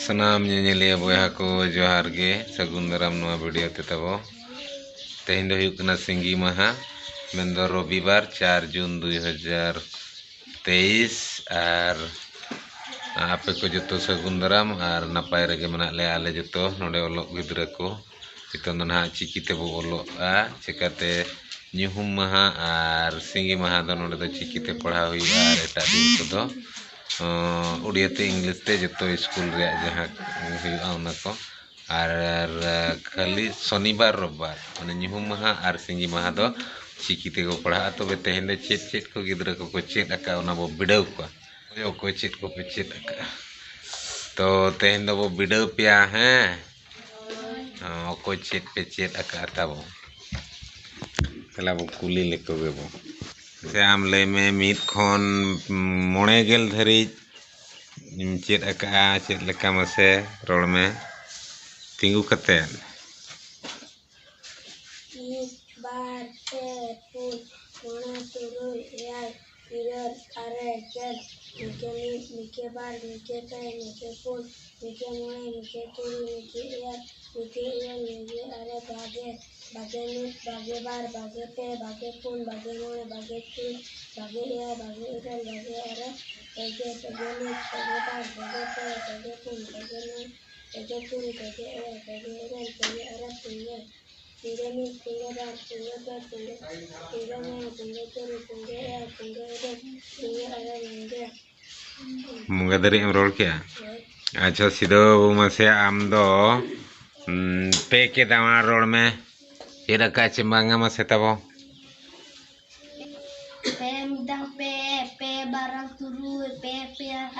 सनाम ñeñeliya boya ko जोहार गे सगुन दाराम नवा वीडियो ते तबो तेहें दो हुयुक कना सिंगी माहा मेंदो रविवार 4 जून 2023 आर आपे को जतो सगुन दाराम आर नापाय रेगे मेनाक ले आले जतो नोडे ओलोक गिद्रा को इतो ना चिकी ते बो ओलोआ चिकाते ñuhum maha आर सिंगी maha दो नोडे दो चिकी ते पढ़ा हुयुआ आर एटा दिन को दो उड़िया ते इंग्लिश ते जतो स्कूल रे जहाँ हुयुआ उना को आर खाली शनिवार रविवार माने ñuhum maha आर सिंगी maha दो चिकी ते को पढ़ा तो बे तेहें दो चेत चेत को गिद्रा को चेत आका उना बो बिडाव को को चेत को पे चेत आका तो तेहें दो बो बिडाव पिया हैं को चेत पे चेत आका ताबो तला बो कुली लेको गे बो से आम ले में मीत खन मोणे गेल धरी चेत आका चेत लेका मसे रोड में तिंगु कते बार पे पुल मोणे तुरुई यार इरर अरे चल निके बार निके पे निके पुल निके मोणे निके तुरुई निके यार निके अरे भागे भागे नीट भागे बार भागे पे भागे पुल भागे मोणे भागे तुरुई भागे यार भागे इरर भागे अरे भागे नीट भागे बार भागे पे भागे पुल भागे मोणे भागे तुरुई भागे यार भागे इरर भागे अरे पुंगे पुंगे बार पुंगे पे पुंगे मोणे पुंगे तुरुई पुंगे यार पुंगे इरर पुंगे अरे मुंगे मुंगा दरी एम रोड क्या अच्छा सीधो मसे आम दो पे के दावा रोड में ये रखा चिंबांगा मसे तबो पे मिदang पे barang turuy पे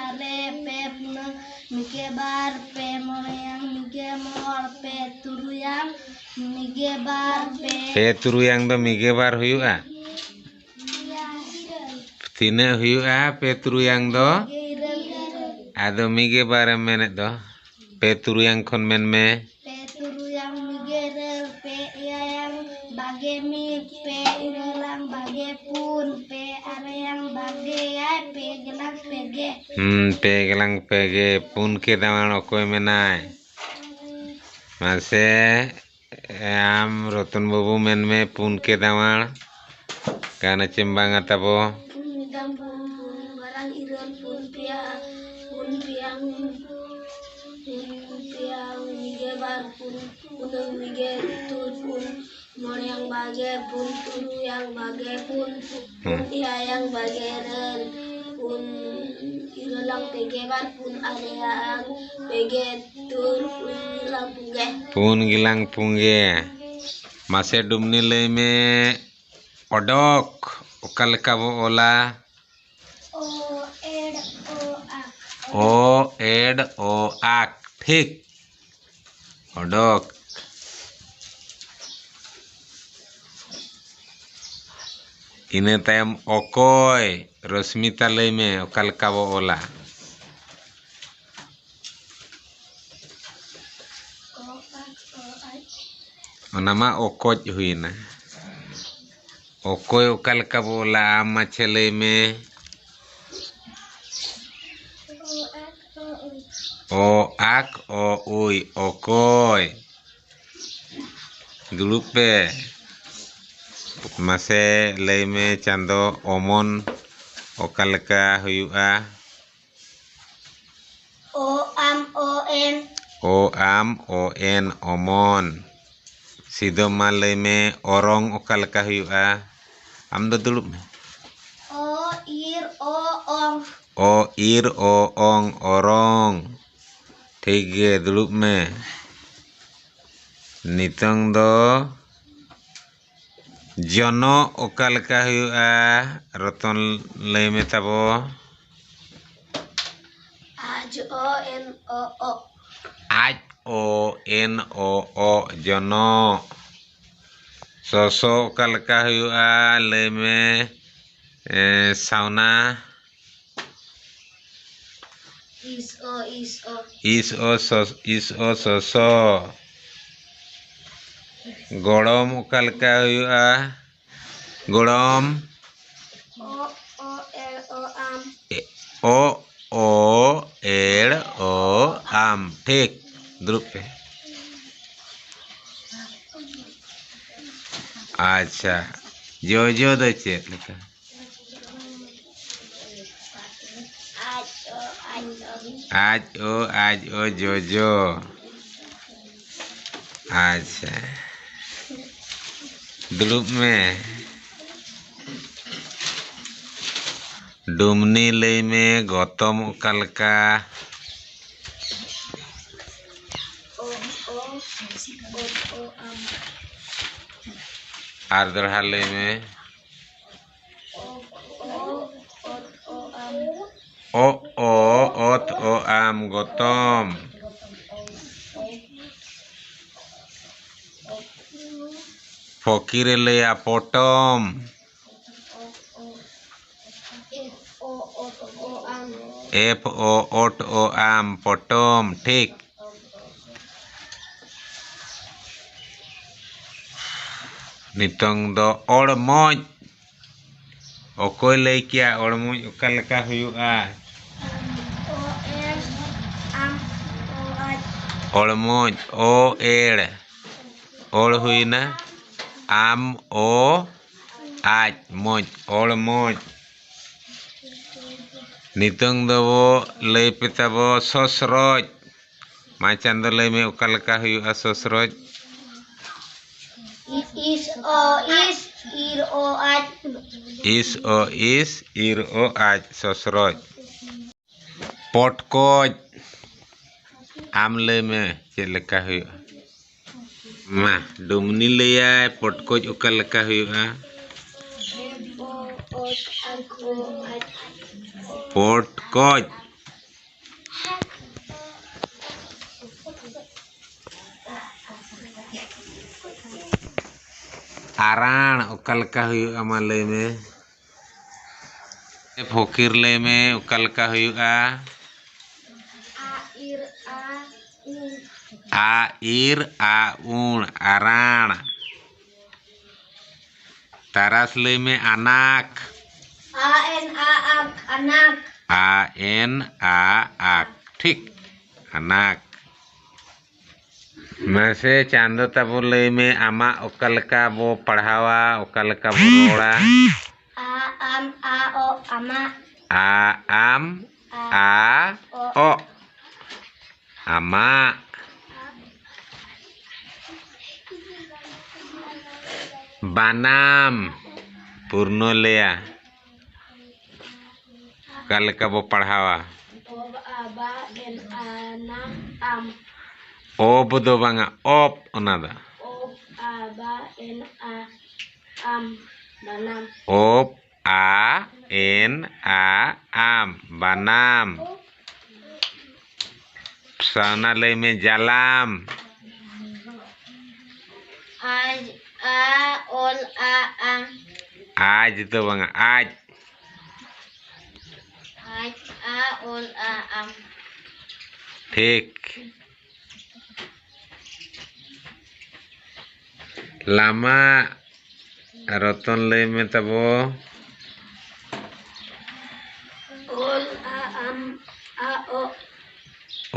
are पे puna mike bar पे moyang mike mor पे turuyang mike bar पे turuyang do mige bar huyu'a tina huyu'a पे turuyang do ado mige bar menet do पे turuyang kon men me पे turuyang mige rel पे yang bage mi पे irelang bage pun पे are yang bage ya पे gelang pege pun ke dawan okoy menai mase am rotun babu men me pun ke dawan kana cimbang atabo midang barang ireul pun piang mige bar pun mige tur pun mon yang bage pun turu yang bage pun yang bage rel pun irelang pege bar pun areang pege tur pun irelang pungge pun gilang pungge mase dumni le me odok okal kabo ola o ed o ak ठीक odok ine tayam okoy Rosmita lay me okal kabo ola onama okoj huina okoy okal kabo ola ama chele me o ak o uy okoy dulupe mase lay me chando omon okalka huyu'a o am o en omon sido ma lay me orong okalka huyu'a am do dulup me o ir o ong orong tige dulup me nitong do jono okalka huyu'a roton lay me tabo aj o n o jono soso okalka huyu'a lay me sauna is o soso gorom okalka huyu'a gorom o ओ एड़ ओ आम। ठीक, द्रुप पे। अच्छा, जो दो check लिखा। आज ओ जो। अच्छा, द्रुप में डुमनी लई में गौतम कलका आर दढ़ा लई में ओ ओत ओ आम गौतम। फकीर लया पटम। एफ ओ ओट ओ आम पटम। ठीक, नितोंग दो ओड़मोज। ओकोय लई किया ओड़मोज ओका लका हुयुआ? ओड़मोज ओ एड़ ओड़ हुईना आम ओ आज मोज ओड़मोज। नितोंग दो वो लई पे तबो ससरोज। मा चांदो लई में ओका लका हुयुआ ससरोज? इस इर ओ आज। इस इर ओ आज ससरोज। पटकोज आम लई में चेक लका हुयुआ? मा डुमनी लैया पटकोज ओका लका हुयुआ? पटकोज आरान ओका लका हुयुआ मा लई में? फकीर लई में ओका लका हुयुआ? आ इर आ उण आरान। तारास लई में अनाक? AN आक। ठीक, अनाक। मैसे चांदो तबो लई में आमा ओका लका बो पढ़ावा ओका लका बो रोड़ा? आम आ ओ आमा। बानाम पूर्ण लेया कल का वो पढ़ावा? ओब दो बांगा ओप ओनादा ओप आ एन आ आम बानाम। साना लई में जालाम? आज तो बांगा आज ठीक। लामा रतन लई में तबो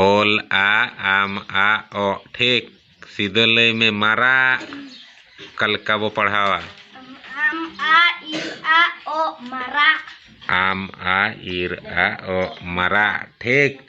ओल आ आम आ ओ। ठीक, सीधो लई में मारा कल का वो पढ़ावा? आम आ इर आ ओ मरा। ठीक।